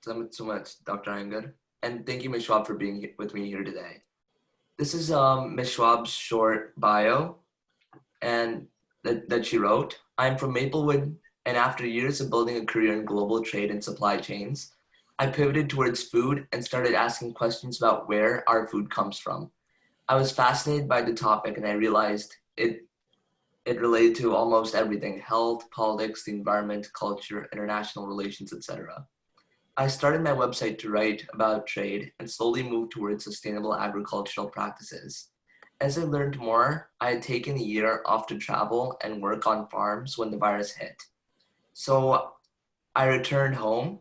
so much, Dr. Iyengar. And thank you, Ms. Schwab, for being with me here today. This is Ms. Schwab's short bio and that she wrote. I'm from Maplewood, and after years of building a career in global trade and supply chains, I pivoted towards food and started asking questions about where our food comes from. I was fascinated by the topic, and I realized it related to almost everything: health, politics, the environment, culture, international relations, etc. I started my website to write about trade and slowly moved towards sustainable agricultural practices. As I learned more, I had taken a year off to travel and work on farms when the virus hit. So I returned home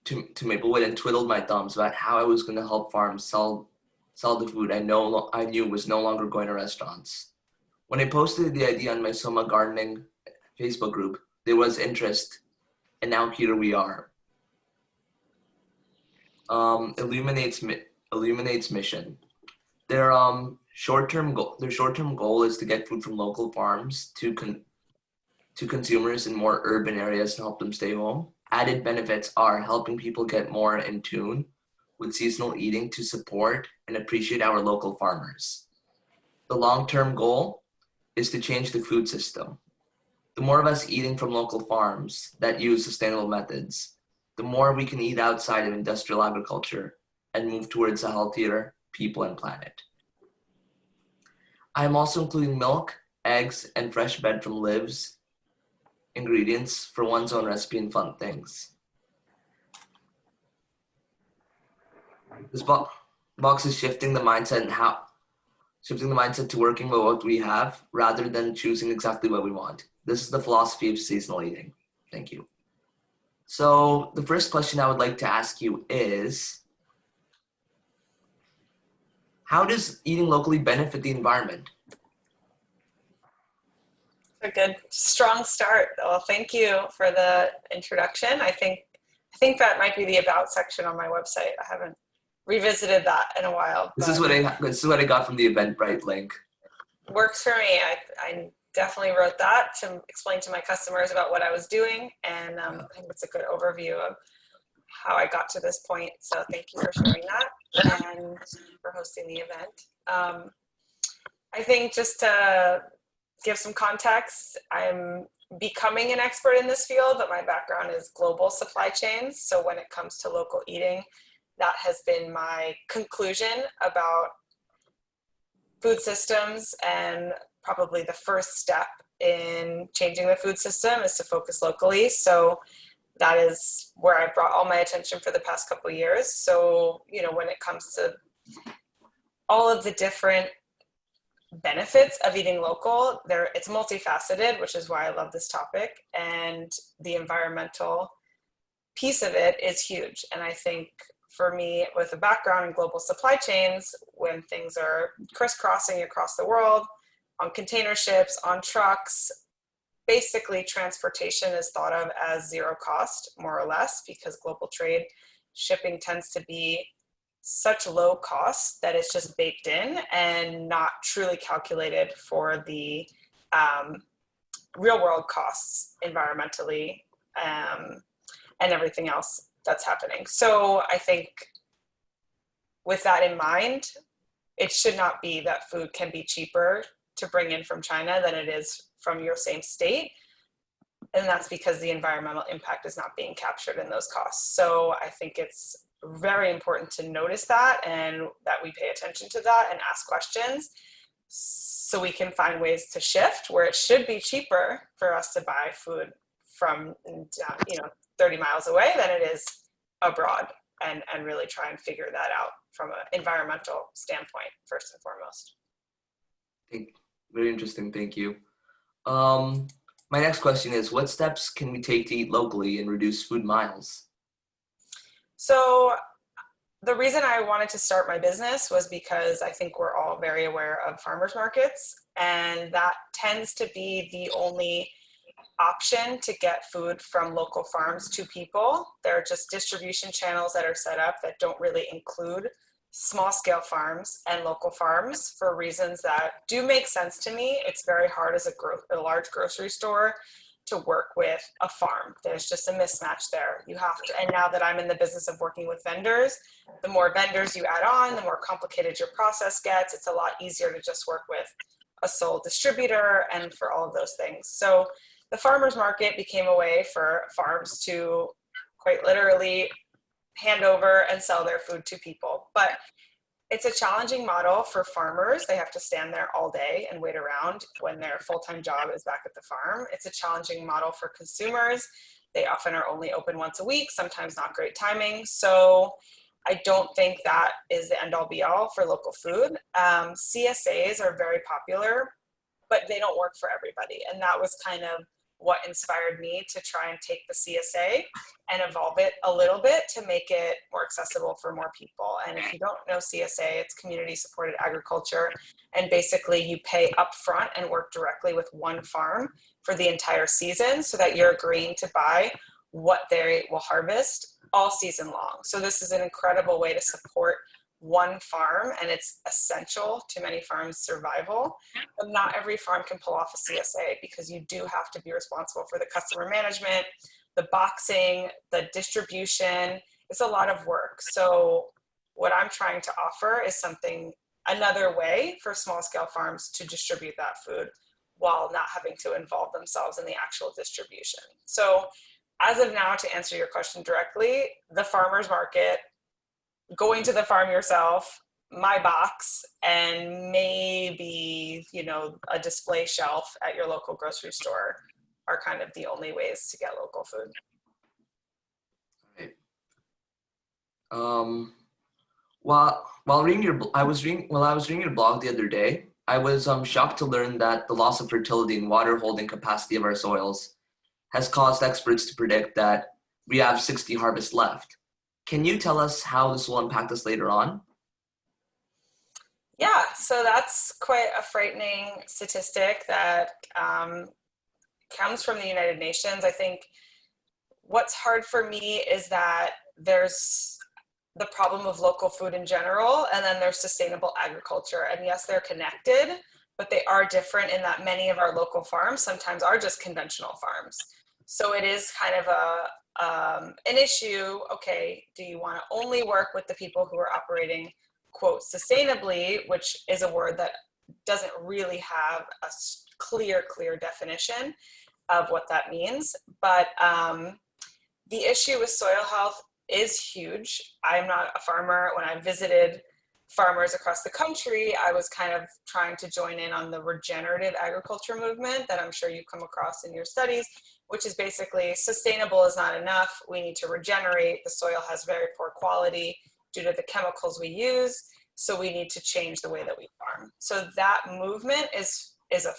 to Maplewood and twiddled my thumbs about how I was going to help farms sell the food I knew was no longer going to restaurants. When I posted the idea on my Soma Gardening Facebook group, there was interest, and now here we are. Illuminate's mission. Their short-term goal is to get food from local farms to consumers in more urban areas and help them stay home. Added benefits are helping people get more in tune with seasonal eating to support and appreciate our local farmers. The long-term goal is to change the food system. The more of us eating from local farms that use sustainable methods, the more we can eat outside of industrial agriculture and move towards a healthier people and planet. I am also including milk, eggs, and fresh bread from Liv's ingredients for one's own recipe and fun things. This box is shifting the mindset to working with what we have rather than choosing exactly what we want. This is the philosophy of seasonal eating. Thank you. So the first question I would like to ask you is, how does eating locally benefit the environment? A good, strong start. Well, thank you for the introduction. I think that might be the about section on my website. I haven't revisited that in a while. This is what I got from the Eventbrite link. Works for me. I definitely wrote that to explain to my customers about what I was doing, and I think it's a good overview of how I got to this point. So thank you for sharing that and for hosting the event. I think just to give some context, I'm becoming an expert in this field, but my background is global supply chains. So when it comes to local eating, that has been my conclusion about food systems, and probably the first step in changing the food system is to focus locally. So that is where I brought all my attention for the past couple of years. So, when it comes to all of the different benefits of eating local, it's multifaceted, which is why I love this topic, and the environmental piece of it is huge. And I think for me, with a background in global supply chains, when things are crisscrossing across the world on container ships, on trucks, basically transportation is thought of as zero cost, more or less, because global trade shipping tends to be such low cost that it's just baked in and not truly calculated for the real world costs environmentally and everything else that's happening. So I think with that in mind, it should not be that food can be cheaper to bring in from China than it is from your same state. And that's because the environmental impact is not being captured in those costs. So I think it's very important to notice that, and that we pay attention to that and ask questions so we can find ways to shift where it should be cheaper for us to buy food from 30 miles away than it is abroad, and really try and figure that out from an environmental standpoint first and foremost. Very interesting, thank you. My next question is, what steps can we take to eat locally and reduce food miles? So the reason I wanted to start my business was because I think we're all very aware of farmers markets, and that tends to be the only option to get food from local farms to people. There are just distribution channels that are set up that don't really include small scale farms and local farms for reasons that do make sense to me. It's very hard as a large grocery store to work with a farm. There's just a mismatch there. You have to, and now that I'm in the business of working with vendors, the more vendors you add on, the more complicated your process gets. It's a lot easier to just work with a sole distributor and for all of those things. So the farmers market became a way for farms to quite literally hand over and sell their food to people. But it's a challenging model for farmers. They have to stand there all day and wait around when their full-time job is back at the farm. It's a challenging model for consumers. They often are only open once a week, sometimes not great timing. So I don't think that is the end all be all for local food. CSAs are very popular, but they don't work for everybody. And that was kind of what inspired me to try and take the CSA and evolve it a little bit to make it more accessible for more people. And if you don't know CSA, it's community supported agriculture. And basically you pay upfront and work directly with one farm for the entire season so that you're agreeing to buy what they will harvest all season long. So this is an incredible way to support one farm, and it's essential to many farms' survival. But not every farm can pull off a CSA because you do have to be responsible for the customer management, the boxing, the distribution. It's a lot of work. So what I'm trying to offer is another way for small scale farms to distribute that food while not having to involve themselves in the actual distribution. So as of now, to answer your question directly, the farmers market, going to the farm yourself, my box, and maybe, a display shelf at your local grocery store are kind of the only ways to get local food. Right. While I was reading your blog the other day, I was shocked to learn that the loss of fertility and water holding capacity of our soils has caused experts to predict that we have 60 harvests left. Can you tell us how this will impact us later on? Yeah, so that's quite a frightening statistic that comes from the United Nations. I think what's hard for me is that there's the problem of local food in general, and then there's sustainable agriculture. And yes, they're connected, but they are different in that many of our local farms sometimes are just conventional farms. So it is kind of an issue. Okay, do you want to only work with the people who are operating, quote, sustainably, which is a word that doesn't really have a clear definition of what that means. But the issue with soil health is huge. I'm not a farmer. When I visited farmers across the country, I was kind of trying to join in on the regenerative agriculture movement that I'm sure you come across in your studies, which is basically sustainable is not enough. We need to regenerate. The soil has very poor quality due to the chemicals we use. So we need to change the way that we farm. So that movement is a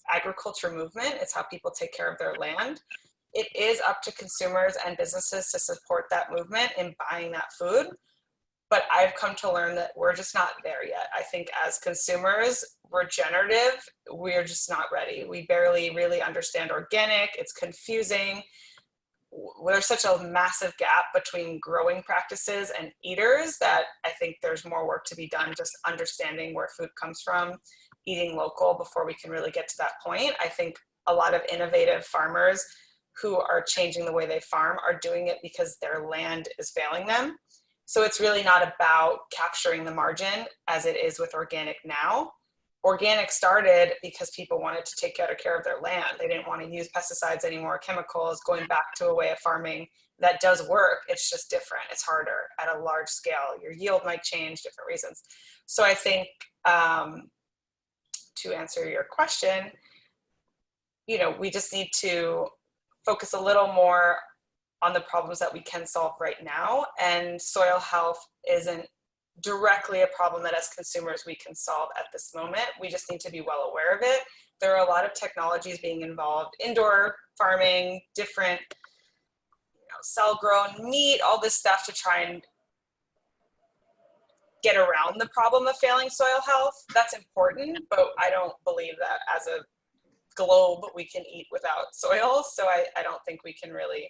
agriculture movement. It's how people take care of their land. It is up to consumers and businesses to support that movement in buying that food. But I've come to learn that we're just not there yet. I think as consumers, regenerative, we're just not ready. We barely really understand organic. It's confusing. There's such a massive gap between growing practices and eaters that I think there's more work to be done just understanding where food comes from, eating local before we can really get to that point. I think a lot of innovative farmers who are changing the way they farm are doing it because their land is failing them. So it's really not about capturing the margin as it is with organic now. Organic started because people wanted to take better care of their land. They didn't want to use pesticides anymore, chemicals, going back to a way of farming that does work. It's just different. It's harder at a large scale. Your yield might change, different reasons. So I think to answer your question, we just need to focus a little more on the problems that we can solve right now. And soil health isn't directly a problem that as consumers we can solve at this moment. We just need to be well aware of it. There are a lot of technologies being involved, indoor farming, different cell-grown meat, all this stuff to try and get around the problem of failing soil health. That's important, but I don't believe that as a globe we can eat without soil. So I don't think we can really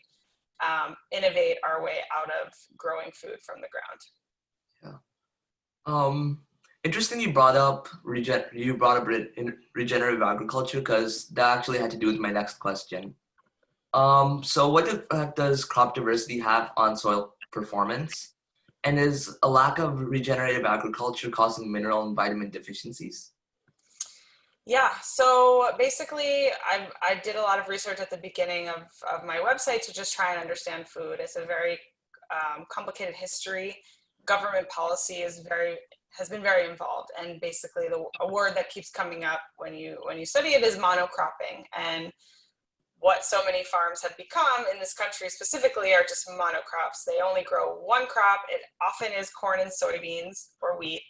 innovate our way out of growing food from the ground. Yeah. Interesting you brought up regenerative agriculture because that actually had to do with my next question. So what effect does crop diversity have on soil performance? And is a lack of regenerative agriculture causing mineral and vitamin deficiencies? Yeah, so basically I did a lot of research at the beginning of my website to just try and understand food. It's a very complicated history. Government policy has been very involved, and basically a word that keeps coming up when you study it is monocropping. And what so many farms have become in this country specifically are just monocrops. They only grow one crop. It often is corn and soybeans or wheat.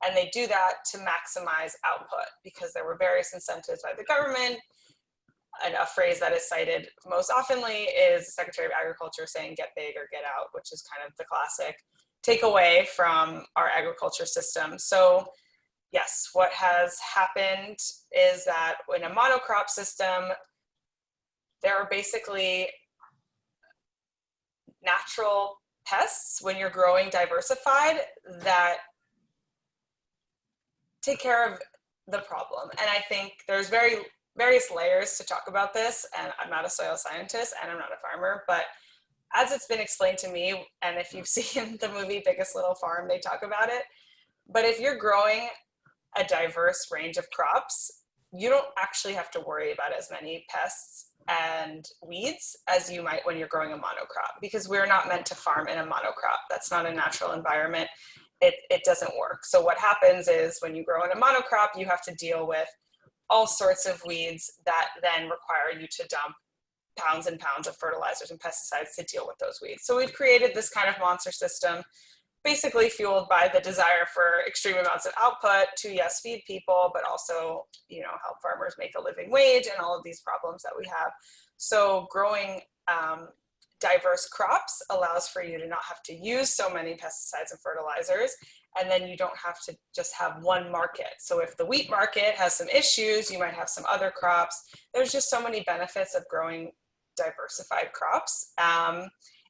And they do that to maximize output because there were various incentives by the government. And a phrase that is cited most oftenly is the Secretary of Agriculture saying, get big or get out, which is kind of the classic takeaway from our agriculture system. So yes, what has happened is that in a monocrop system, there are basically natural pests when you're growing diversified that take care of the problem. And I think there's various layers to talk about this, and I'm not a soil scientist and I'm not a farmer, but as it's been explained to me, and if you've seen the movie Biggest Little Farm, they talk about it, but if you're growing a diverse range of crops, you don't actually have to worry about as many pests and weeds as you might when you're growing a monocrop, because we're not meant to farm in a monocrop. That's not a natural environment. It doesn't work. So what happens is when you grow in a monocrop, you have to deal with all sorts of weeds that then require you to dump pounds and pounds of fertilizers and pesticides to deal with those weeds. So we've created this kind of monster system, basically fueled by the desire for extreme amounts of output to, yes, feed people, but also, help farmers make a living wage and all of these problems that we have. So growing diverse crops allows for you to not have to use so many pesticides and fertilizers, and then you don't have to just have one market. So if the wheat market has some issues, you might have some other crops. There's just so many benefits of growing diversified crops.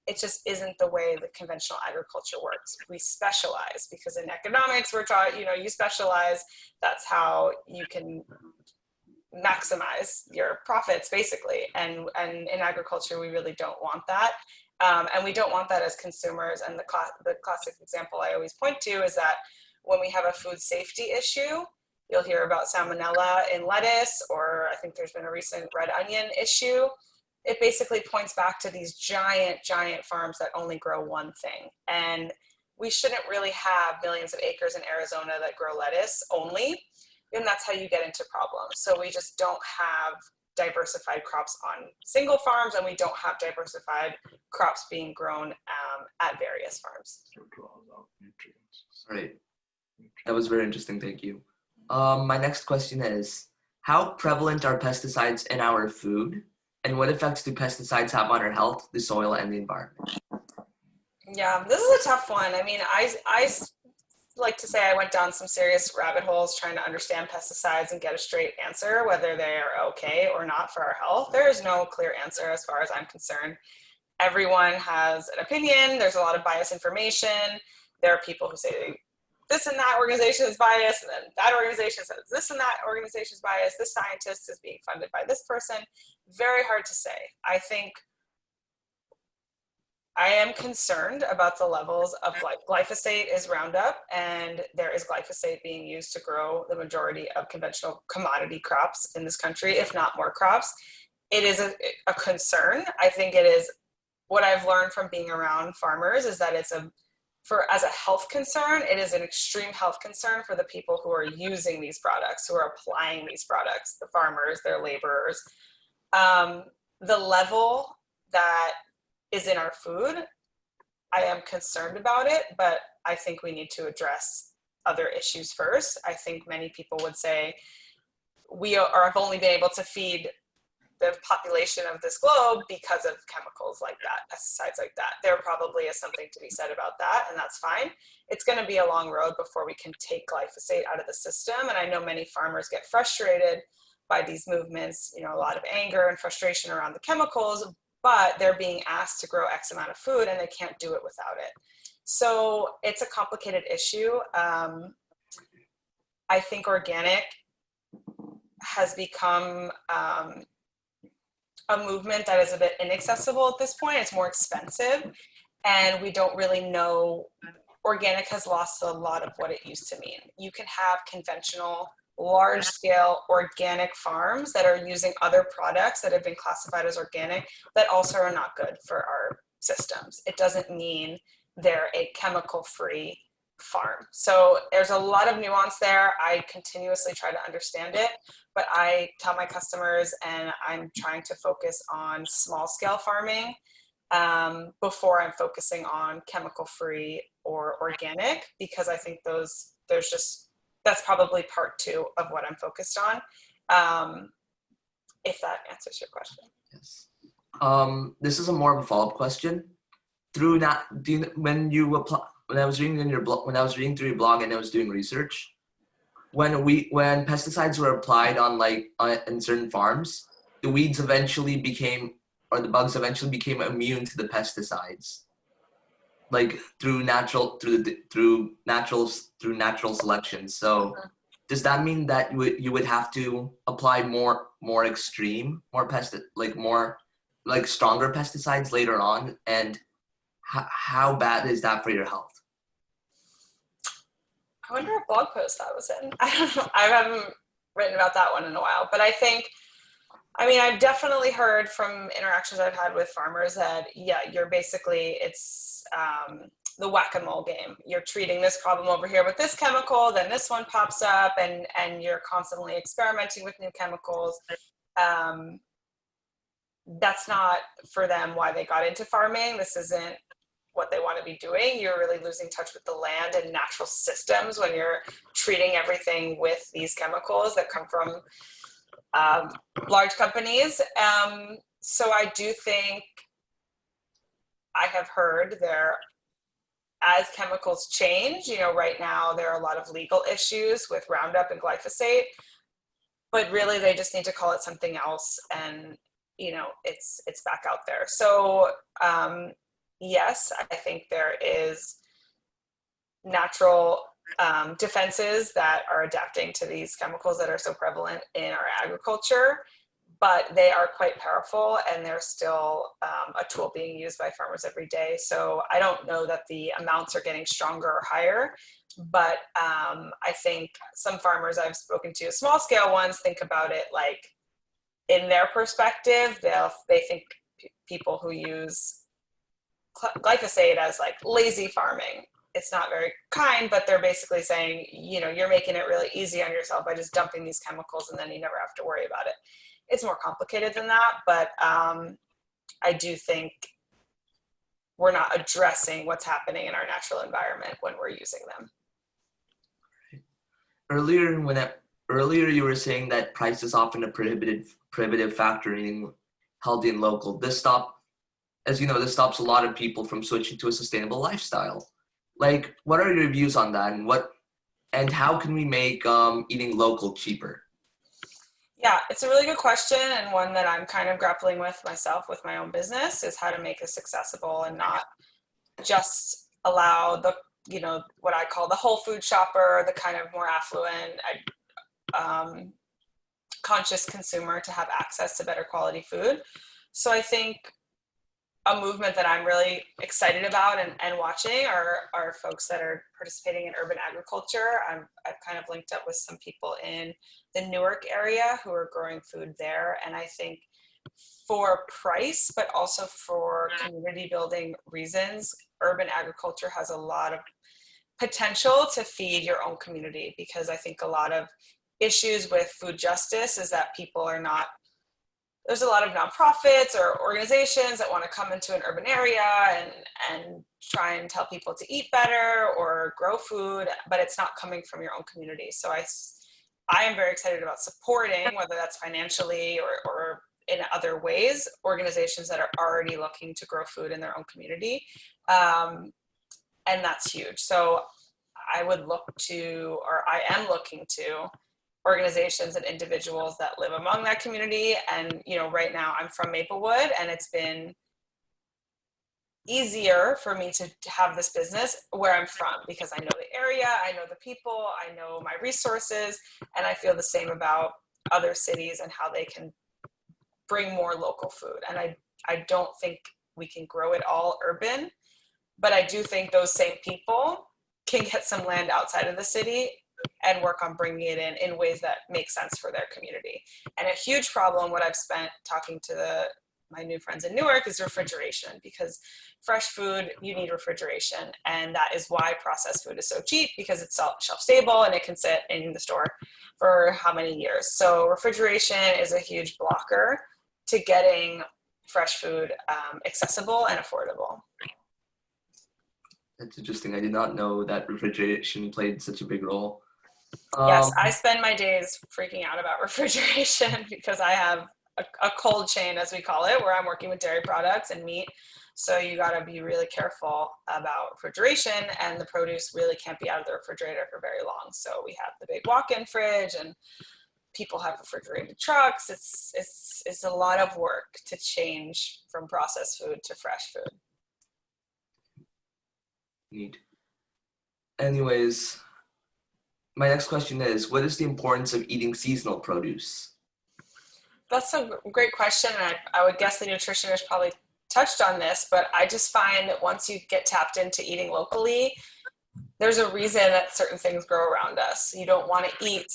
It just isn't the way that conventional agriculture works. We specialize because in economics, we're taught, you specialize. That's how you can maximize your profits, basically. And in agriculture, we really don't want that. And we don't want that as consumers. And the classic example I always point to is that when we have a food safety issue, you'll hear about salmonella in lettuce, or I think there's been a recent red onion issue. It basically points back to these giant farms that only grow one thing. And we shouldn't really have millions of acres in Arizona that grow lettuce only. And that's how you get into problems. So we just don't have diversified crops on single farms, and we don't have diversified crops being grown at various farms. Right. That was very interesting. Thank you. My next question is, how prevalent are pesticides in our food? And what effects do pesticides have on our health, the soil, and the environment? Yeah, this is a tough one. I mean, I like to say I went down some serious rabbit holes trying to understand pesticides and get a straight answer, whether they are okay or not for our health. There is no clear answer as far as I'm concerned. Everyone has an opinion. There's a lot of biased information. There are people who say this and that organization is biased, and then that organization says this and that organization is biased. This scientist is being funded by this person. Very hard to say. I think I am concerned about the levels of glyphosate is Roundup, and there is glyphosate being used to grow the majority of conventional commodity crops in this country, if not more crops. It is a concern. I think it is, what I've learned from being around farmers is that as a health concern, it is an extreme health concern for the people who are using these products, who are applying these products, the farmers, their laborers. The level that is in our food, I am concerned about it, but I think we need to address other issues first. I think many people would say have only been able to feed the population of this globe because of chemicals like that, pesticides like that. There probably is something to be said about that, and that's fine. It's going to be a long road before we can take glyphosate out of the system, and I know many farmers get frustrated by these movements, a lot of anger and frustration around the chemicals, but they're being asked to grow X amount of food and they can't do it without it. So it's a complicated issue. I think organic has become a movement that is a bit inaccessible at this point. It's more expensive, and we don't really know. Organic has lost a lot of what it used to mean. You can have conventional, large-scale organic farms that are using other products that have been classified as organic that also are not good for our systems. It doesn't mean they're a chemical-free farm. So there's a lot of nuance there. I continuously try to understand it, but I tell my customers, and I'm trying to focus on small-scale farming before I'm focusing on chemical-free or organic, because I think that's probably part 2 of what I'm focused on. If that answers your question. Yes. This is a more of a follow-up question. When I was reading through your blog and I was doing research, when pesticides were applied on in certain farms, the bugs eventually became immune to the pesticides, like through natural selection. So does that mean that you would have to apply more stronger pesticides later on? And how bad is that for your health? I wonder what blog post that was in. I don't know. I haven't written about that one in a while, but I've definitely heard from interactions I've had with farmers that, yeah, it's the whack-a-mole game. You're treating this problem over here with this chemical, then this one pops up, and you're constantly experimenting with new chemicals. That's not for them why they got into farming. This isn't what they want to be doing. You're really losing touch with the land and natural systems when you're treating everything with these chemicals that come from large companies. So I do think I have heard as chemicals change, right now there are a lot of legal issues with Roundup and glyphosate, but really they just need to call it something else, and it's back out there. So yes, I think there is natural defenses that are adapting to these chemicals that are so prevalent in our agriculture, but they are quite powerful, and they're still a tool being used by farmers every day. So I don't know that the amounts are getting stronger or higher, but I think some farmers I've spoken to, small scale ones, think about it like in their perspective, they think people who use glyphosate as like lazy farming. It's not very kind, but they're basically saying, you're making it really easy on yourself by just dumping these chemicals and then you never have to worry about it. It's more complicated than that, but I do think we're not addressing what's happening in our natural environment when we're using them. Earlier you were saying that price is often a prohibitive factor in healthy and local. This stops a lot of people from switching to a sustainable lifestyle. Like, what are your views on that, and how can we make eating local cheaper? Yeah, it's a really good question, and one that I'm kind of grappling with myself with my own business, is how to make this accessible and not just allow the, what I call the whole food shopper, the kind of more affluent, conscious consumer, to have access to better quality food. So I think a movement that I'm really excited about and watching are folks that are participating in urban agriculture. I've kind of linked up with some people in the Newark area who are growing food there. And I think for price, but also for community building reasons, urban agriculture has a lot of potential to feed your own community, because I think a lot of issues with food justice is that there's a lot of nonprofits or organizations that want to come into an urban area and try and tell people to eat better or grow food, but it's not coming from your own community. So I am very excited about supporting, whether that's financially or in other ways, organizations that are already looking to grow food in their own community. And that's huge. So I am looking to organizations and individuals that live among that community. And, right now I'm from Maplewood, and it's been easier for me to have this business where I'm from, because I know the area, I know the people, I know my resources, and I feel the same about other cities and how they can bring more local food. And I don't think we can grow it all urban, but I do think those same people can get some land outside of the city and work on bringing it in ways that make sense for their community. And a huge problem, what I've spent talking to my new friends in Newark, is refrigeration, because fresh food, you need refrigeration. And that is why processed food is so cheap, because it's shelf stable and it can sit in the store for how many years. So refrigeration is a huge blocker to getting fresh food accessible and affordable. That's interesting. I did not know that refrigeration played such a big role. Yes, I spend my days freaking out about refrigeration because I have a cold chain, as we call it, where I'm working with dairy products and meat. So you got to be really careful about refrigeration, and the produce really can't be out of the refrigerator for very long. So we have the big walk-in fridge, and people have refrigerated trucks. It's a lot of work to change from processed food to fresh food. Neat. Anyways, my next question is, what is the importance of eating seasonal produce? That's a great question. And I would guess the nutritionist probably touched on this, but I just find that once you get tapped into eating locally, there's a reason that certain things grow around us. You don't want to eat,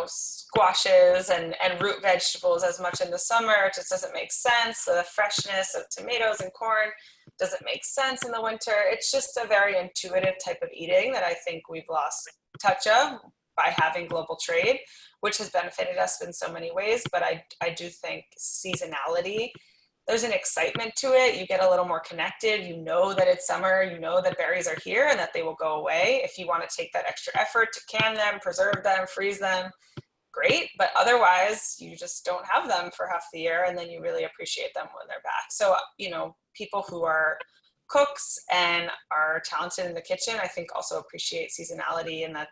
squashes and root vegetables as much in the summer. It just doesn't make sense. So the freshness of tomatoes and corn doesn't make sense in the winter. It's just a very intuitive type of eating that I think we've lost touch of by having global trade, which has benefited us in so many ways. But I do think seasonality, there's an excitement to it. You get a little more connected. You know that it's summer. You know that berries are here and that they will go away. If you want to take that extra effort to can them, preserve them, freeze them, great. But otherwise, you just don't have them for half the year, and then you really appreciate them when they're back. So, people who are cooks and are talented in the kitchen, I think also appreciate seasonality, and that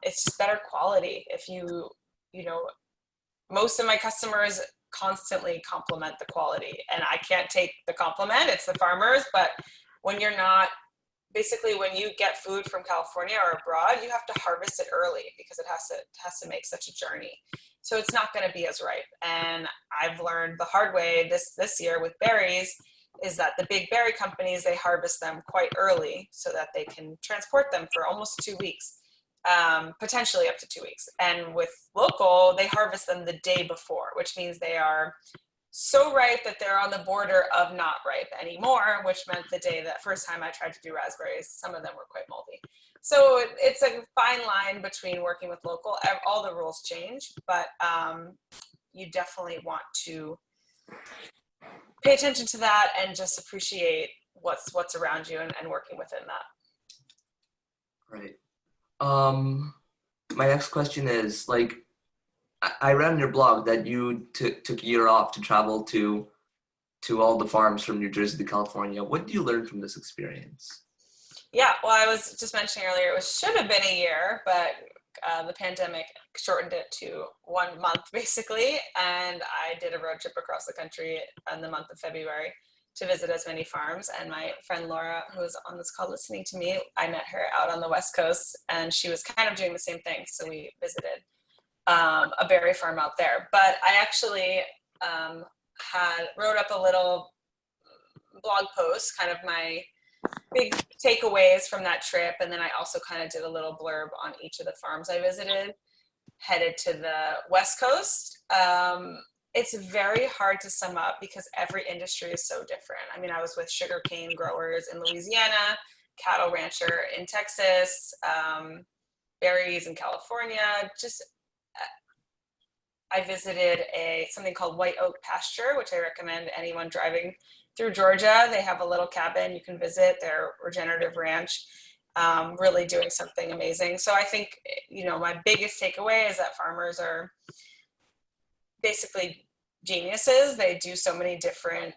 it's just better quality. If most of my customers constantly compliment the quality, and I can't take the compliment, it's the farmers. But when you're not, basically when you get food from California or abroad, you have to harvest it early because it has to make such a journey. So it's not going to be as ripe. And I've learned the hard way this year with berries is that the big berry companies, they harvest them quite early so that they can transport them for almost 2 weeks. Potentially up to 2 weeks. And with local, they harvest them the day before, which means they are so ripe that they're on the border of not ripe anymore, which meant that first time I tried to do raspberries, some of them were quite moldy. So it's a fine line between working with local. All the rules change, but you definitely want to pay attention to that and just appreciate what's around you and working within that. Right. My next question is, I read on your blog that you took a year off to travel to all the farms from New Jersey to California. What did you learn from this experience? Yeah, well, I was just mentioning earlier, it should have been a year, but the pandemic shortened it to 1 month basically. And I did a road trip across the country in the month of February to visit as many farms. And my friend Laura, who is on this call listening to me, I met her out on the West Coast, and she was kind of doing the same thing. So we visited a berry farm out there. But I actually wrote up a little blog post, kind of my big takeaways from that trip. And then I also kind of did a little blurb on each of the farms I visited, headed to the West Coast. It's very hard to sum up because every industry is so different. I mean, I was with sugarcane growers in Louisiana, cattle rancher in Texas, berries in California. I visited something called White Oak Pasture, which I recommend anyone driving through Georgia. They have a little cabin you can visit, their regenerative ranch, really doing something amazing. So I think, my biggest takeaway is that farmers are basically geniuses. They do so many different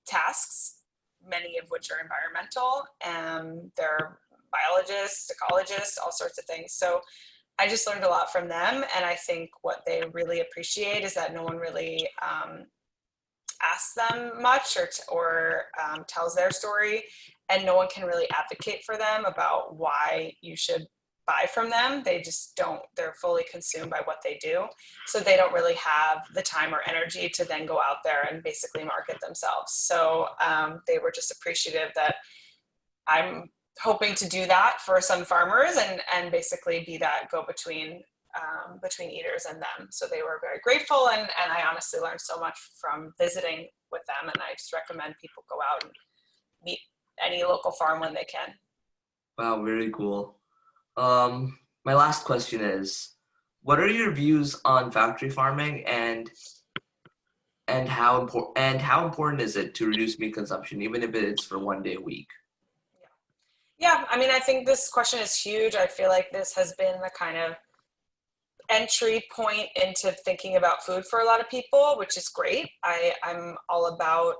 tasks, many of which are environmental, and they're biologists, ecologists, all sorts of things. So I just learned a lot from them. And I think what they really appreciate is that no one really asks them much or tells their story, and no one can really advocate for them about why you should buy from them. They just don't, they're fully consumed by what they do. So they don't really have the time or energy to then go out there and basically market themselves. So they were just appreciative that I'm hoping to do that for some farmers and basically be that go-between between eaters and them. So they were very grateful, and I honestly learned so much from visiting with them, and I just recommend people go out and meet any local farm when they can. Wow, very cool. My last question is, what are your views on factory farming, and how important is it to reduce meat consumption, even if it's for one day a week? Yeah, I mean, I think this question is huge. I feel like this has been the kind of entry point into thinking about food for a lot of people, which is great. I'm all about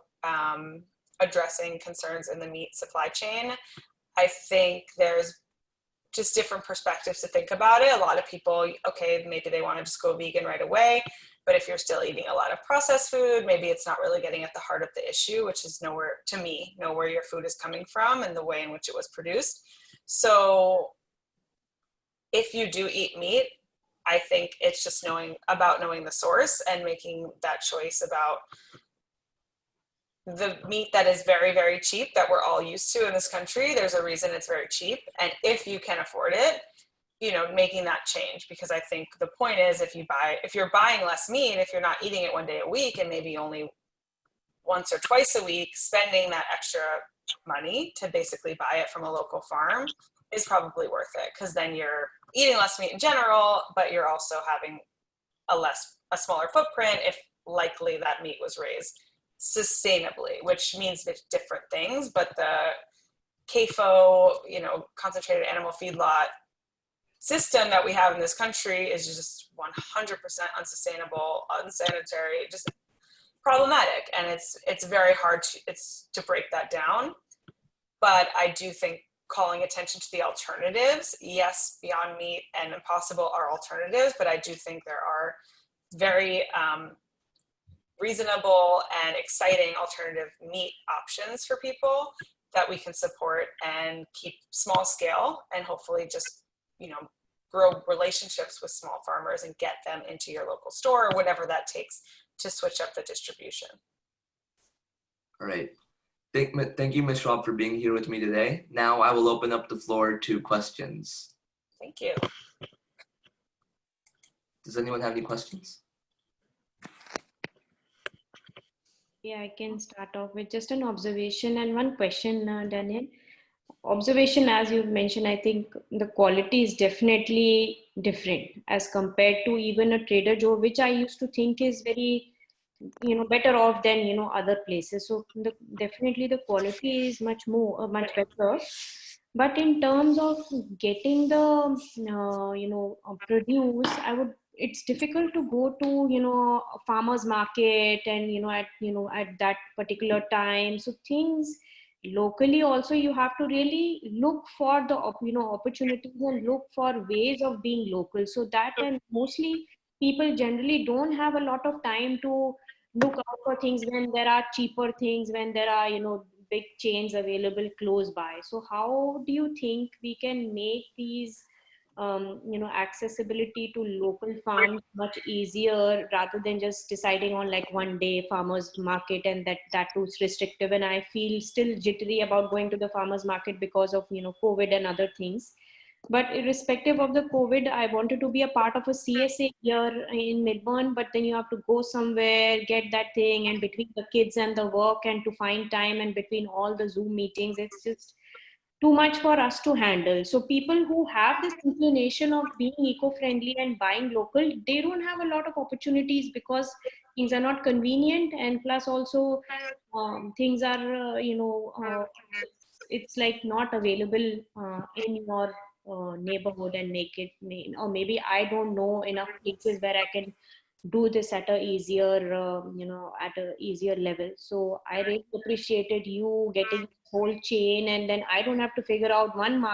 addressing concerns in the meat supply chain. I think there's just different perspectives to think about it. A lot of people, okay, maybe they want to just go vegan right away, but if you're still eating a lot of processed food, maybe it's not really getting at the heart of the issue, which is know where your food is coming from and the way in which it was produced. So if you do eat meat, I think it's just knowing the source and making that choice about the meat that is very, very cheap that we're all used to in this country. There's a reason it's very cheap. And if you can afford it, making that change, because I think the point is if you're buying less meat, if you're not eating it one day a week and maybe only once or twice a week, spending that extra money to basically buy it from a local farm is probably worth it, because then you're eating less meat in general, but you're also having a smaller footprint if likely that meat was raised sustainably, which means different things. But the CAFO, concentrated animal feedlot system that we have in this country is just 100% unsustainable, unsanitary, just problematic. And it's very hard to break that down. But I do think calling attention to the alternatives, yes, Beyond Meat and Impossible are alternatives, but I do think there are very reasonable and exciting alternative meat options for people that we can support and keep small scale, and hopefully just grow relationships with small farmers and get them into your local store, or whatever that takes to switch up the distribution. All right. Thank you, Ms. Schwab, for being here with me today. Now I will open up the floor to questions. Thank you. Does anyone have any questions? Yeah, I can start off with just an observation and one question, Danielle. Observation, as you mentioned, I think the quality is definitely different as compared to even a Trader Joe, which I used to think is very, better off than, other places. So definitely the quality is much better. But in terms of getting the, produce, it's difficult to go to, a farmer's market and, at that particular time. So things locally also, you have to really look for the, opportunities and look for ways of being local. So that, and mostly people generally don't have a lot of time to look out for things when there are cheaper things, when there are, big chains available close by. So how do you think we can make these accessibility to local farms much easier, rather than just deciding on like one day farmers market, and that too restrictive? And I feel still jittery about going to the farmers market because of COVID and other things. But irrespective of the COVID, I wanted to be a part of a CSA here in Midburn, but then you have to go somewhere, get that thing, and between the kids and the work and to find time, and between all the Zoom meetings, it's just too much for us to handle. So people who have this inclination of being eco-friendly and buying local, they don't have a lot of opportunities because things are not convenient, and plus also things are, it's like not available in your neighborhood and make it, or maybe I don't know enough places where I can do this at a easier, at a easier level. So I really appreciated you getting this whole chain, and then I don't have to figure out one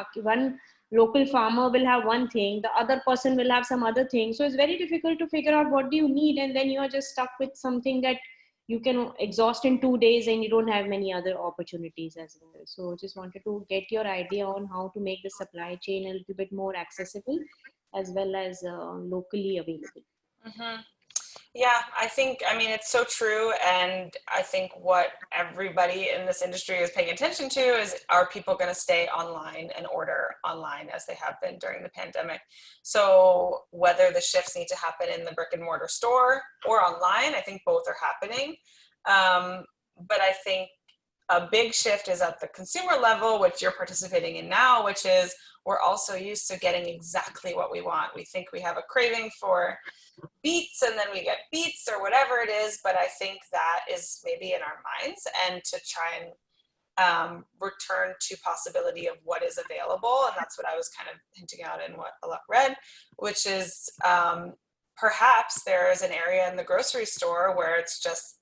local farmer will have one thing, the other person will have some other thing. So it's very difficult to figure out what do you need, and then you are just stuck with something that you can exhaust in 2 days and you don't have many other opportunities as well. So just wanted to get your idea on how to make the supply chain a little bit more accessible as well as locally available. Mm-hmm. Yeah, I mean, it's so true. And I think what everybody in this industry is paying attention to is, are people going to stay online and order online as they have been during the pandemic? So whether the shifts need to happen in the brick and mortar store or online, I think both are happening. But I think a big shift is at the consumer level, which you're participating in now, which is we're also used to getting exactly what we want. We think we have a craving for beets and then we get beets or whatever it is, but I think that is maybe in our minds, and to try and return to possibility of what is available. And that's what I was kind of hinting out in what Aalok read, which is perhaps there is an area in the grocery store where it's just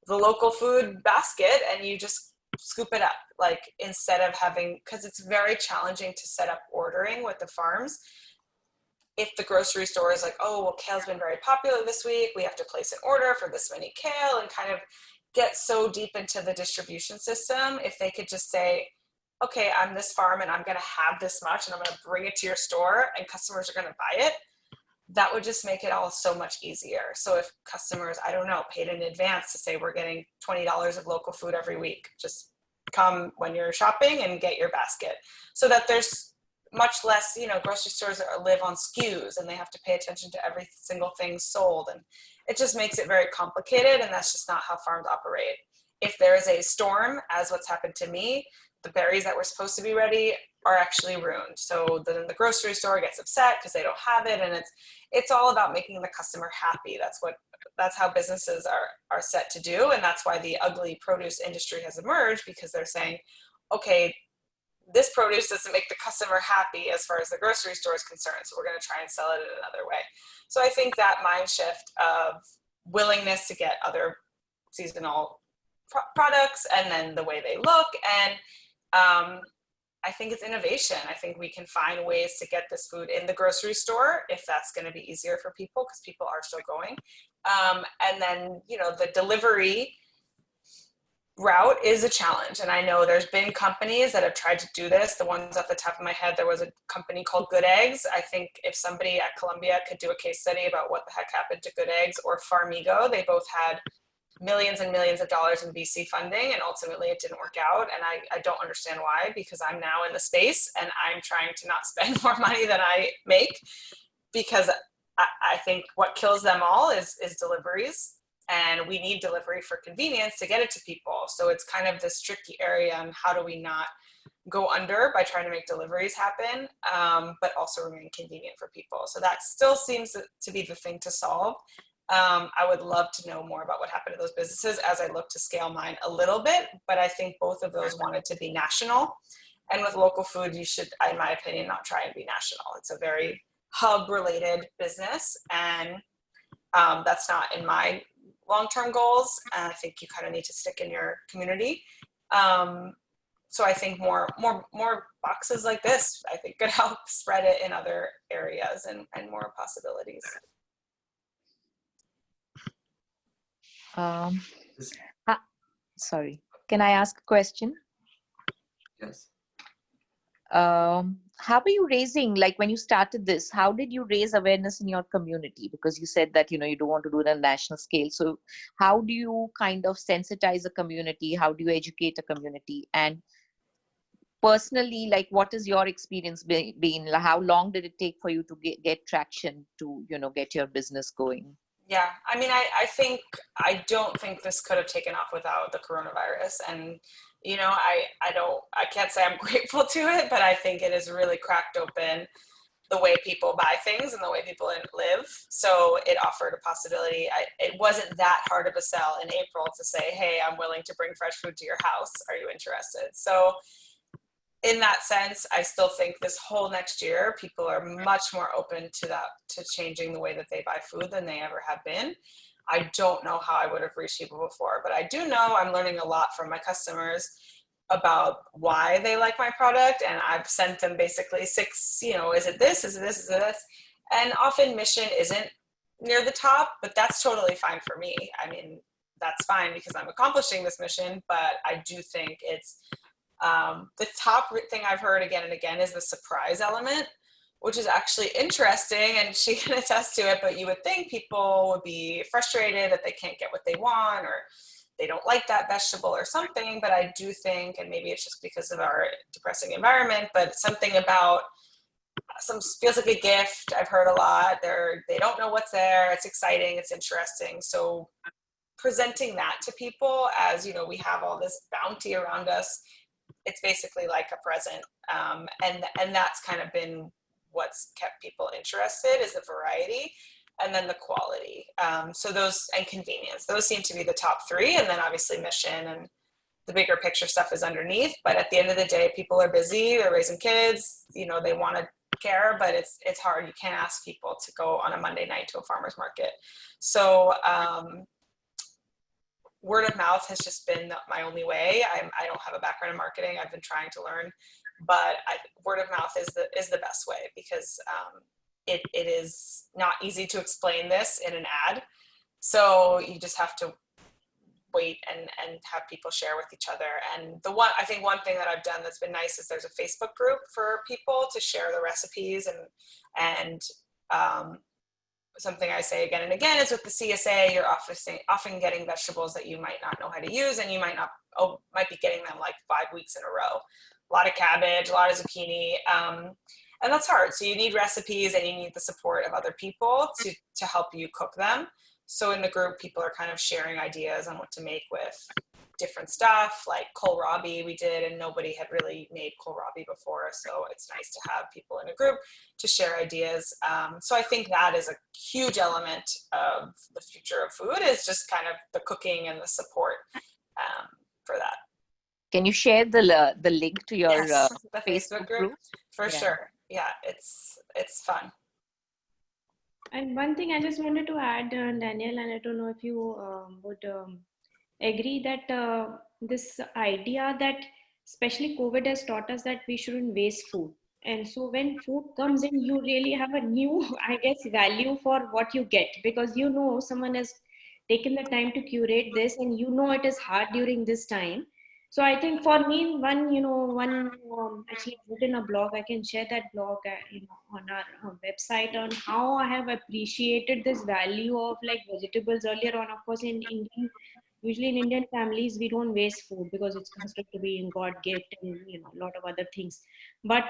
the local food basket and you just scoop it up, like instead of having, because it's very challenging to set up ordering with the farms. If the grocery store is like, oh, well, kale's been very popular this week, we have to place an order for this many kale, and kind of get so deep into the distribution system. If they could just say, okay, I'm this farm and I'm going to have this much and I'm going to bring it to your store and customers are going to buy it, that would just make it all so much easier. So if customers, I don't know, paid in advance to say we're getting $20 of local food every week, just come when you're shopping and get your basket, so that there's much less, you know, grocery stores live on SKUs and they have to pay attention to every single thing sold. And it just makes it very complicated. And that's just not how farms operate. If there is a storm, as what's happened to me, the berries that were supposed to be ready are actually ruined. So then the grocery store gets upset because they don't have it. And it's all about making the customer happy. That's how businesses are set to do. And that's why the ugly produce industry has emerged, because they're saying, okay, this produce doesn't make the customer happy as far as the grocery store is concerned, so we're going to try and sell it in another way. So I think that mind shift of willingness to get other seasonal products and then the way they look, and I think it's innovation. I think we can find ways to get this food in the grocery store if that's going to be easier for people, because people are still going. And then, you know, the delivery route is a challenge. And I know there's been companies that have tried to do this. The ones off the top of my head, there was a company called Good Eggs. I think if somebody at Columbia could do a case study about what the heck happened to Good Eggs or Farmigo, they both had millions and millions of dollars in VC funding, and ultimately it didn't work out. And I don't understand why, because I'm now in the space and I'm trying to not spend more money than I make, because I think what kills them all is deliveries. And we need delivery for convenience to get it to people. So it's kind of this tricky area on how do we not go under by trying to make deliveries happen, but also remain convenient for people. So that still seems to be the thing to solve. I would love to know more about what happened to those businesses as I look to scale mine a little bit, but I think both of those wanted to be national. And with local food, you should, in my opinion, not try and be national. It's a very hub-related business, and that's not in my long-term goals. And I think you kind of need to stick in your community. So I think more boxes like this, I think, could help spread it in other areas and more possibilities. Sorry, can I ask a question? Yes. How are you raising, like when you started this, how did you raise awareness in your community? Because you said that, you know, you don't want to do it on a national scale. So how do you kind of sensitize a community? How do you educate a community? And personally, like, what is your experience been? How long did it take for you to get traction to, you know, get your business going? Yeah, I mean, I don't think this could have taken off without the coronavirus. And, you know, I can't say I'm grateful to it, but I think it has really cracked open the way people buy things and the way people live. So it offered a possibility. It wasn't that hard of a sell in April to say, hey, I'm willing to bring fresh food to your house. Are you interested? So in that sense, I still think this whole next year, people are much more open to that, to changing the way that they buy food than they ever have been. I don't know how I would have reached people before, but I do know I'm learning a lot from my customers about why they like my product. And I've sent them basically 6, you know, is it this, is it this, is it this? And often mission isn't near the top, but that's totally fine for me. I mean, that's fine because I'm accomplishing this mission. But I do think it's the top thing I've heard again and again is the surprise element, which is actually interesting, and she can attest to it. But you would think people would be frustrated that they can't get what they want, or they don't like that vegetable or something. But I do think, and maybe it's just because of our depressing environment, but something about feels like a gift. I've heard a lot. They don't know what's there. It's exciting. It's interesting. So presenting that to people as, you know, we have all this bounty around us. It's basically like a present. And that's kind of been what's kept people interested, is the variety and then the quality. So those, and convenience, those seem to be the top three. And then obviously mission and the bigger picture stuff is underneath. But at the end of the day, people are busy, they're raising kids, you know, they want to care, but it's hard. You can't ask people to go on a Monday night to a farmer's market. So word of mouth has just been my only way. I don't have a background in marketing. I've been trying to learn, but word of mouth is the best way, because it is not easy to explain this in an ad. So you just have to wait and have people share with each other. And I think one thing that I've done that's been nice is there's a Facebook group for people to share the recipes, and something I say again and again is with the CSA, you're often getting vegetables that you might not know how to use, and you might be getting them like 5 weeks in a row. A lot of cabbage, a lot of zucchini, and that's hard. So you need recipes, and you need the support of other people to help you cook them. So in the group, people are kind of sharing ideas on what to make with different stuff, like kohlrabi we did, and nobody had really made kohlrabi before. So it's nice to have people in a group to share ideas. So I think that is a huge element of the future of food, is just kind of the cooking and the support for that. Can you share the link to your Yes, the Facebook group? for sure. Yeah, it's fun. And one thing I just wanted to add, Danielle, and I don't know if you would agree that this idea that especially COVID has taught us that we shouldn't waste food. And so when food comes in, you really have a new, I guess, value for what you get, because you know someone has taken the time to curate this, and you know it is hard during this time. So I think for me, actually I've written a blog. I can share that blog, on our website, on how I have appreciated this value of like vegetables earlier on. Of course, usually in Indian families, we don't waste food because it's considered to be in God gift, and a lot of other things. But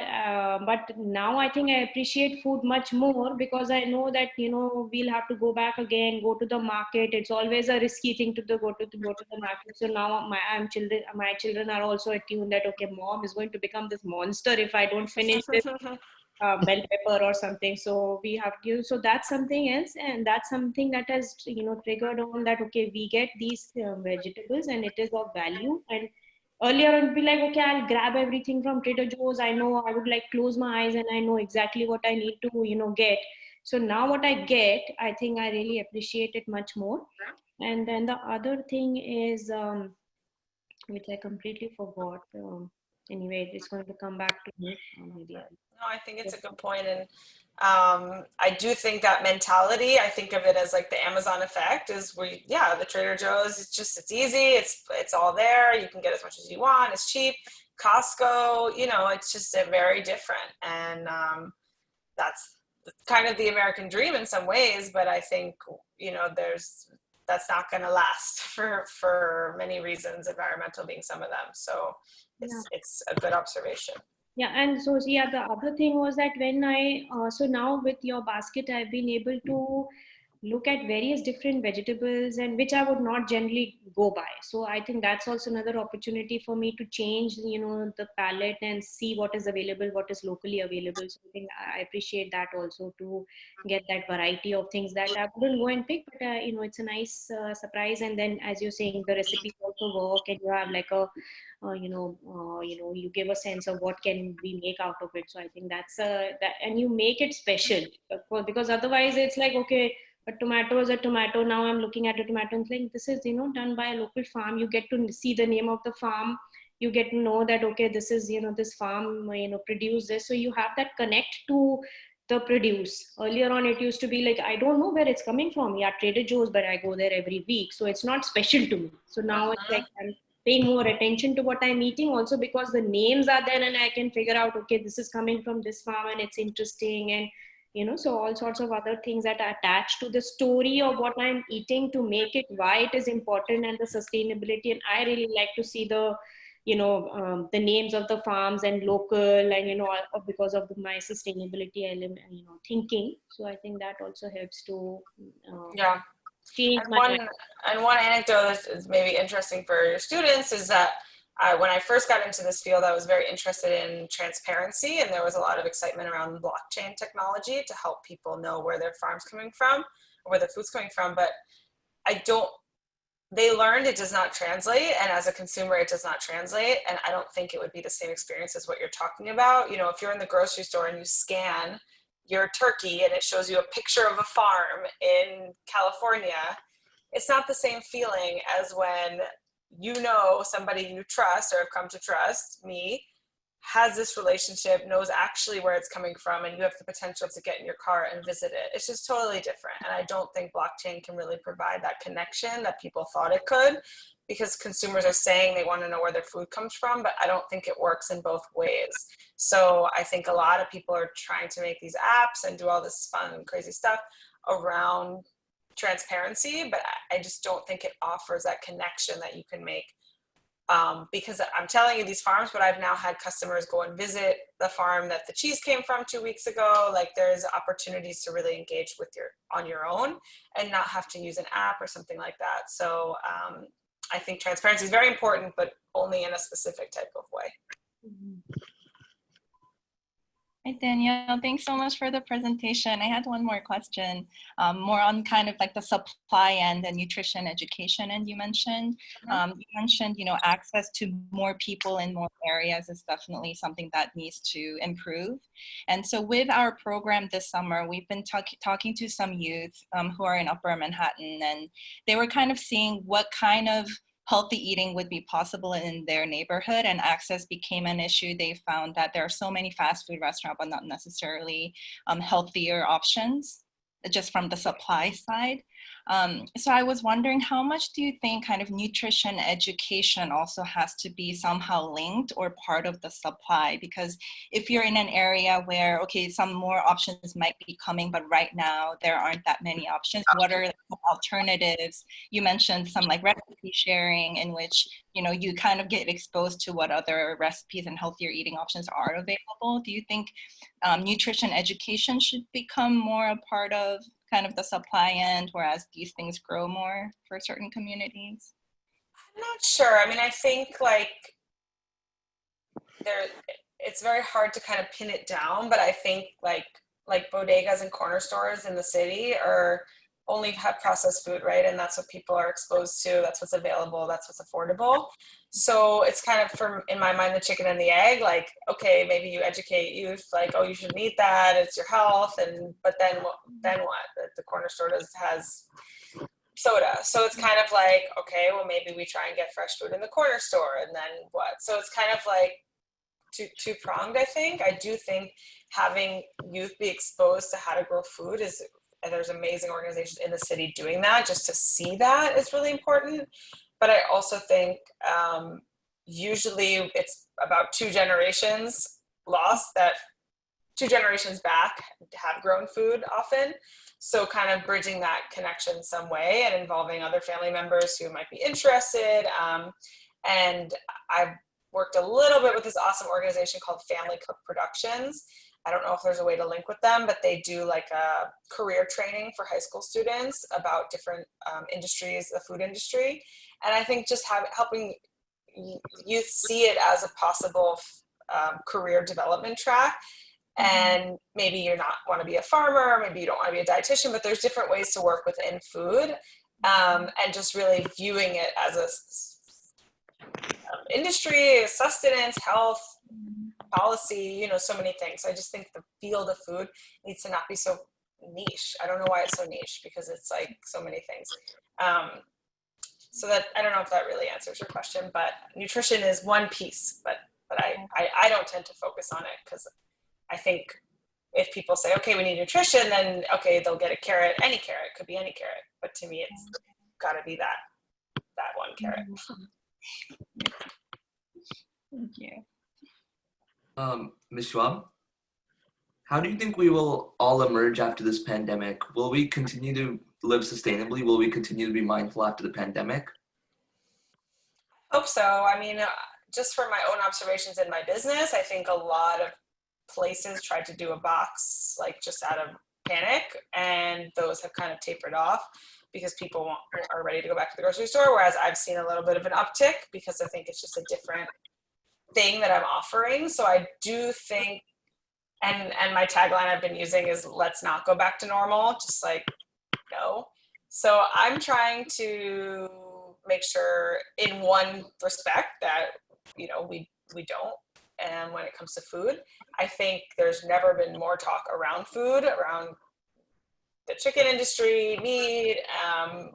now I think I appreciate food much more, because I know that we'll have to go back again, go to the market. It's always a risky thing to go to the market. So now my children are also attuned that okay, mom is going to become this monster if I don't finish this bell pepper or something. So we have to, so that's something else, and that's something that has triggered on that okay, we get these vegetables and it is of value. And earlier it would be like okay, I'll grab everything from Trader Joe's. I know, I would like close my eyes and I know exactly what I need to get. So now what I get, I think I really appreciate it much more. And then the other thing is which I completely forgot. Anyway, it's going to come back to me. Maybe No, I think it's a good point. And I do think that mentality, I think of it as like the Amazon effect, is the Trader Joe's, it's easy. It's all there. You can get as much as you want. It's cheap. Costco, it's just very different. And that's kind of the American dream in some ways, but I think, that's not going to last for many reasons, environmental being some of them. So it's a good observation. Yeah, and so the other thing was that when so now with your basket, I've been able to look at various different vegetables, and which I would not generally go by. So I think that's also another opportunity for me to change, the palette and see what is available, what is locally available. So I think I appreciate that also, to get that variety of things that I wouldn't go and pick, but it's a nice surprise. And then, as you're saying, the recipes also work, and you have like a you give a sense of what can we make out of it. So I think that's that, and you make it special, of course, because otherwise it's like okay, a tomato is a tomato. Now I'm looking at a tomato and think this is done by a local farm. You get to see the name of the farm. You get to know that okay, this is this farm produced this. So you have that connect to the produce. Earlier on, it used to be like, I don't know where it's coming from. Yeah, Trader Joe's, but I go there every week. So it's not special to me. So now it's like I'm paying more attention to what I'm eating also because the names are there and I can figure out, okay, this is coming from this farm and it's interesting. And, so all sorts of other things that are attached to the story of what I'm eating to make it why it is important and the sustainability. And I really like to see the names of the farms and local and, because of my sustainability element, thinking. So I think that also helps to Yeah. change And my mind. one anecdote that is maybe interesting for your students is that when I first got into this field, I was very interested in transparency, and there was a lot of excitement around blockchain technology to help people know where their farm's coming from or where their food's coming from. But they learned it does not translate, and as a consumer it does not translate, and I don't think it would be the same experience as what you're talking about. If you're in the grocery store and you scan your turkey and it shows you a picture of a farm in California, it's not the same feeling as when somebody you trust or have come to trust, me, has this relationship, knows actually where it's coming from, and you have the potential to get in your car and visit it. It's just totally different. And I don't think blockchain can really provide that connection that people thought it could, because consumers are saying they want to know where their food comes from, but I don't think it works in both ways. So I think a lot of people are trying to make these apps and do all this fun and crazy stuff around transparency, but I just don't think it offers that connection that you can make. Because I'm telling you these farms, but I've now had customers go and visit the farm that the cheese came from 2 weeks ago. Like, there's opportunities to really engage on your own and not have to use an app or something like that. So I think transparency is very important, but only in a specific type of way. Hi, Danielle. Thanks so much for the presentation. I had one more question, more on kind of like the supply end and nutrition education. And you mentioned, access to more people in more areas is definitely something that needs to improve. And so with our program this summer, we've been talking to some youth who are in Upper Manhattan, and they were kind of seeing what kind of healthy eating would be possible in their neighborhood, and access became an issue. They found that there are so many fast food restaurants, but not necessarily healthier options, just from the supply side. So I was wondering, how much do you think kind of nutrition education also has to be somehow linked or part of the supply? Because if you're in an area where, okay, some more options might be coming, but right now there aren't that many options, what are the alternatives? You mentioned some like recipe sharing in which, you kind of get exposed to what other recipes and healthier eating options are available. Do you think nutrition education should become more a part of kind of the supply end, whereas these things grow more for certain communities? I'm not sure. I mean, I think it's very hard to kind of pin it down, but I think like bodegas and corner stores in the city only have processed food, right? And that's what people are exposed to. That's what's available. That's what's affordable. So it's kind of, in my mind, the chicken and the egg. Like, okay, maybe you educate youth, like, oh, you shouldn't eat that. It's your health. But then what? The corner store has soda. So it's kind of like, okay, well, maybe we try and get fresh food in the corner store, and then what? So it's kind of like two-pronged, I think. I do think having youth be exposed to how to grow food and there's amazing organizations in the city doing that. Just to see that is really important. But I also think usually it's about 2 generations lost that 2 generations back have grown food often. So kind of bridging that connection some way and involving other family members who might be interested. And I've worked a little bit with this awesome organization called Family Cook Productions. I don't know if there's a way to link with them, but they do like a career training for high school students about different industries, the food industry. And I think just helping youth see it as a possible career development track. And maybe you not want to be a farmer, maybe you don't want to be a dietitian, but there's different ways to work within food, and just really viewing it as a industry, sustenance, health, policy, so many things. I just think the field of food needs to not be so niche. I don't know why it's so niche, because it's like so many things. So that, I don't know if that really answers your question, but nutrition is one piece, but I don't tend to focus on it, because I think if people say, okay, we need nutrition, then okay, they'll get a carrot, any carrot, could be any carrot. But to me, it's got to be that one carrot. Thank you. Ms. Schwab, how do you think we will all emerge after this pandemic? Will we continue to live sustainably? Will we continue to be mindful after the pandemic? Hope so. I mean, just from my own observations in my business, I think a lot of places tried to do a box like just out of panic, and those have kind of tapered off because people are ready to go back to the grocery store, whereas I've seen a little bit of an uptick because I think it's just a different thing that I'm offering. So I do think, and my tagline I've been using is let's not go back to normal, just like no. So I'm trying to make sure in one respect that, you know, we don't. And when it comes to food, I think there's never been more talk around food, around the chicken industry, meat,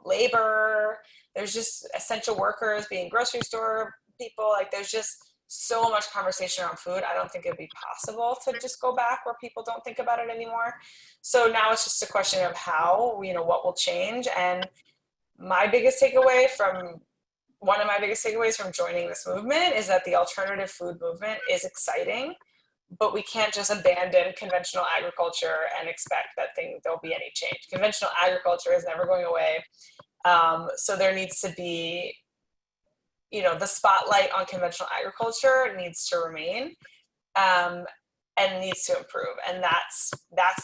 labor. There's just essential workers being grocery store people. Like there's just so much conversation around food. I don't think it'd be possible to just go back where people don't think about it anymore. So now it's just a question of how, you know, what will change. And one of my biggest takeaways from joining this movement is that the alternative food movement is exciting, but we can't just abandon conventional agriculture and expect that there'll be any change. Conventional agriculture is never going away. So there needs to be, you know, the spotlight on conventional agriculture needs to remain and needs to improve. And that's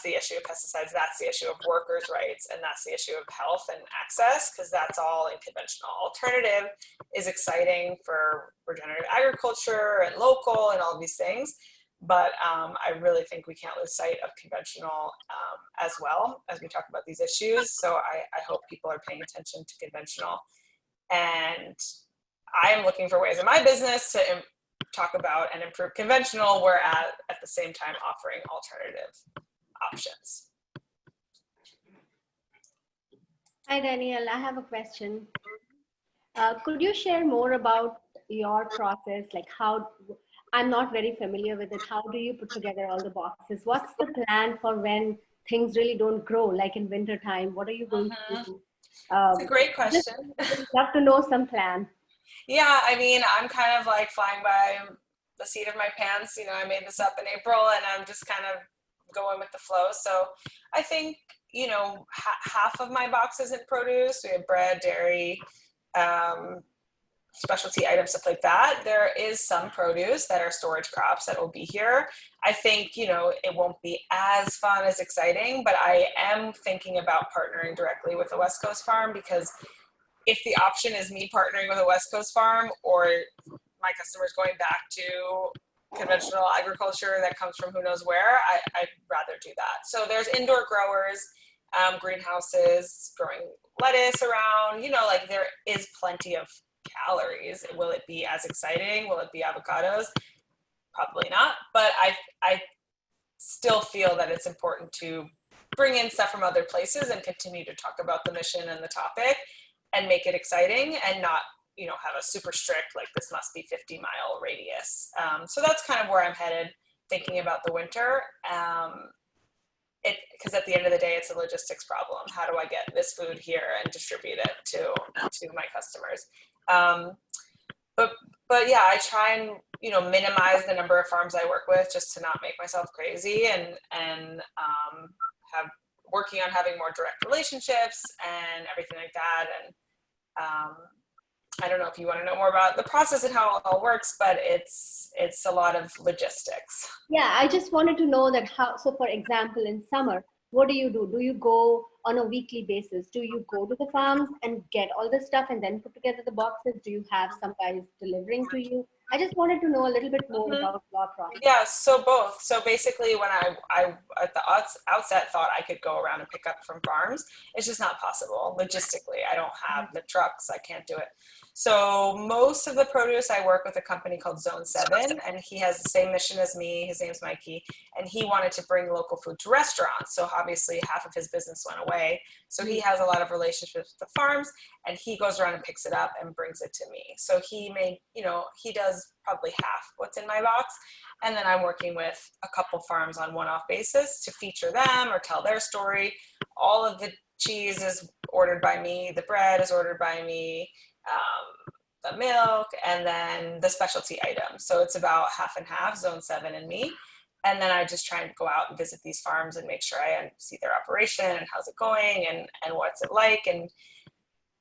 the issue of pesticides. That's the issue of workers' rights. And that's the issue of health and access, because that's all in conventional. Alternative is exciting for regenerative agriculture and local and all of these things. But I really think we can't lose sight of conventional as well as we talk about these issues. So I hope people are paying attention to conventional. And I am looking for ways in my business to talk about and improve conventional, whereas at the same time offering alternative options. Hi, Danielle. I have a question. Could you share more about your process? Like how, I'm not very familiar with it. How do you put together all the boxes? What's the plan for when things really don't grow, like in winter time? What are you going to do? It's a great question. Just love to know some plan. Yeah, I mean, I'm kind of like flying by the seat of my pants. You know, I made this up in April and I'm just kind of going with the flow. So I think, you know, half of my box isn't produce. We have bread, dairy, specialty items, stuff like that. There is some produce that are storage crops that will be here. I think, you know, it won't be as fun, as exciting, but I am thinking about partnering directly with a West Coast farm, because if the option is me partnering with a West Coast farm or my customers going back to conventional agriculture that comes from who knows where, I'd rather do that. So there's indoor growers, greenhouses, growing lettuce around, you know, like there is plenty of calories. Will it be as exciting? Will it be avocados? Probably not, but I still feel that it's important to bring in stuff from other places and continue to talk about the mission and the topic and make it exciting and not, you know, have a super strict, like this must be 50-mile radius. So that's kind of where I'm headed, thinking about the winter. Because at the end of the day, it's a logistics problem. How do I get this food here and distribute it to my customers? But yeah, I try and, you know, minimize the number of farms I work with just to not make myself crazy, and have working on having more direct relationships and everything like that. And I don't know if you want to know more about the process and how it all works, but it's a lot of logistics. Yeah, I just wanted to know that how, so for example, in summer, what do you do? Do you go on a weekly basis? Do you go to the farms and get all the stuff and then put together the boxes? Do you have some guys delivering to you? I just wanted to know a little bit more about your process. Yeah, so both. So basically when I at the outset thought I could go around and pick up from farms, it's just not possible. Logistically, I don't have the trucks, I can't do it. So most of the produce, I work with a company called Zone 7, and he has the same mission as me. His name's Mikey, and he wanted to bring local food to restaurants. So obviously half of his business went away. So he has a lot of relationships with the farms, and he goes around and picks it up and brings it to me. So he made, he does probably half what's in my box. And then I'm working with a couple farms on one-off basis to feature them or tell their story. All of the cheese is ordered by me. The bread is ordered by me. The milk, and then the specialty items. So it's about half and half, Zone 7 and me. And then I just try and go out and visit these farms and make sure I see their operation and how's it going and what's it like. And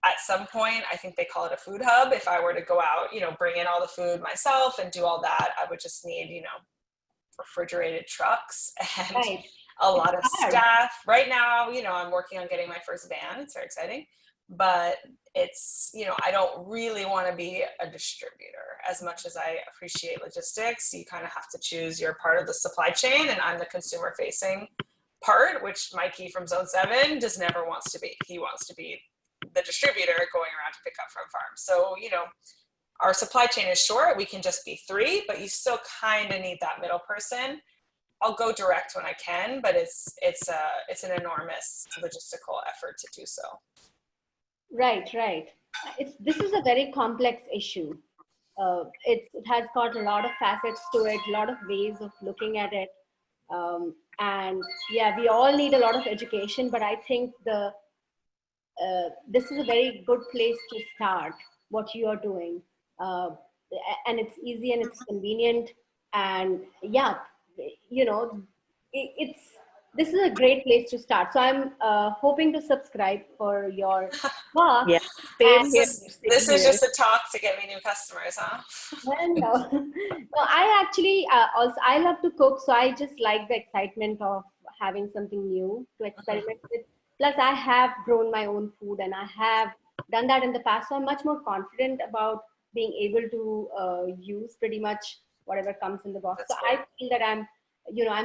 at some point, I think they call it a food hub. If I were to go out, bring in all the food myself and do all that, I would just need, refrigerated trucks and Right. a lot of hard. staff. Right now, I'm working on getting my first van. It's very exciting. But it's, I don't really want to be a distributor as much as I appreciate logistics. You kind of have to choose your part of the supply chain, and I'm the consumer facing part, which Mikey from Zone 7 just never wants to be. He wants to be the distributor going around to pick up from farms. So, our supply chain is short. We can just be 3, but you still kind of need that middle person. I'll go direct when I can, but it's an enormous logistical effort to do so. Right. This is a very complex issue. It has got a lot of facets to it, a lot of ways of looking at it. And yeah, we all need a lot of education, but I think this is a very good place to start what you are doing. And it's easy and it's convenient. And yeah, this is a great place to start. So I'm hoping to subscribe for your box. Yeah, same here. This is just a talk to get me new customers, huh? Well, no, I actually I love to cook, so I just like the excitement of having something new to experiment with. Plus, I have grown my own food, and I have done that in the past, so I'm much more confident about being able to use pretty much whatever comes in the box. That's So I feel that I'm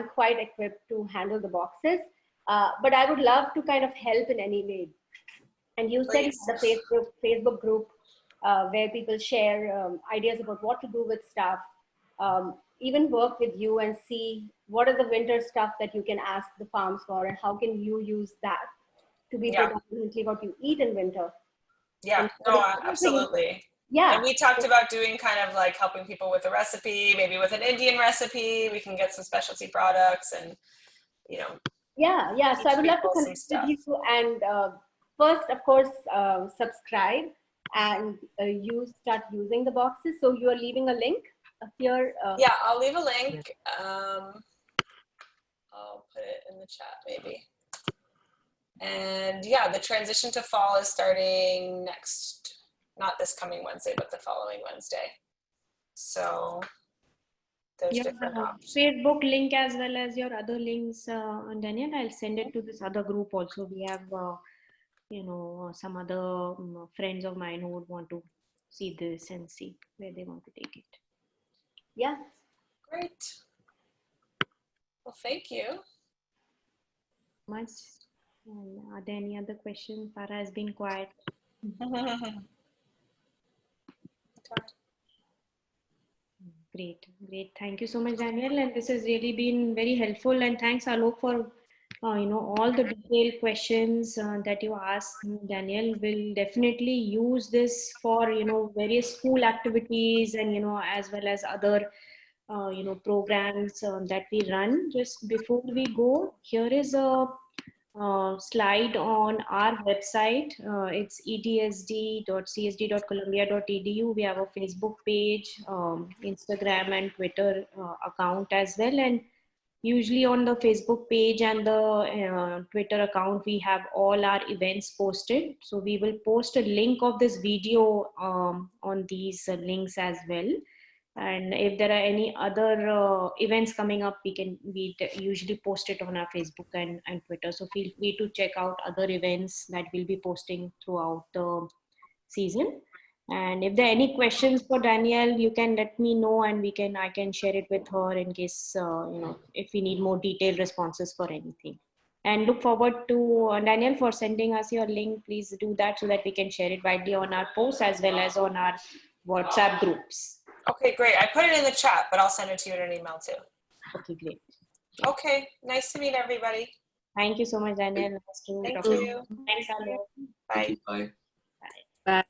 quite equipped to handle the boxes, but I would love to kind of help in any way. And you said the Facebook group where people share ideas about what to do with stuff, even work with you and see what are the winter stuff that you can ask the farms for and how can you use that to be predominantly what you eat in winter. Yeah, no, absolutely. Yeah. And we talked about doing kind of like helping people with a recipe, maybe with an Indian recipe. We can get some specialty products and, Yeah. So I would love to connect with you. And first, of course, subscribe and you start using the boxes. So you are leaving a link here. Yeah, I'll leave a link. I'll put it in the chat maybe. And yeah, the transition to fall is starting not this coming Wednesday, but the following Wednesday. So there's different options. Facebook link as well as your other links, Danielle, I'll send it to this other group also. We have, some other friends of mine who would want to see this and see where they want to take it. Yeah. Great. Well, thank you. Much. And are there any other questions? Farah has been quiet. Great. Thank you so much, Danielle. And this has really been very helpful. And thanks, Aalok, for all the detailed questions that you asked. Danielle will definitely use this for various school activities and as well as other programs that we run. Just before we go, here is a slide on our website. It's etsd.csd.columbia.edu. We have a Facebook page, Instagram and Twitter account as well. And usually on the Facebook page and the Twitter account, we have all our events posted. So we will post a link of this video on these links as well. And if there are any other events coming up, we usually post it on our Facebook and Twitter. So feel free to check out other events that we'll be posting throughout the season. And if there are any questions for Danielle, you can let me know and I can share it with her in case, if we need more detailed responses for anything. And look forward to Danielle for sending us your link. Please do that so that we can share it widely on our posts as well as on our WhatsApp groups. Okay, great. I put it in the chat, but I'll send it to you in an email too. Okay, great. Okay, nice to meet everybody. Thank you so much, Danielle. Nice to Thank talk to you. Thanks, Aalok. Bye. Thank you. Bye. Bye.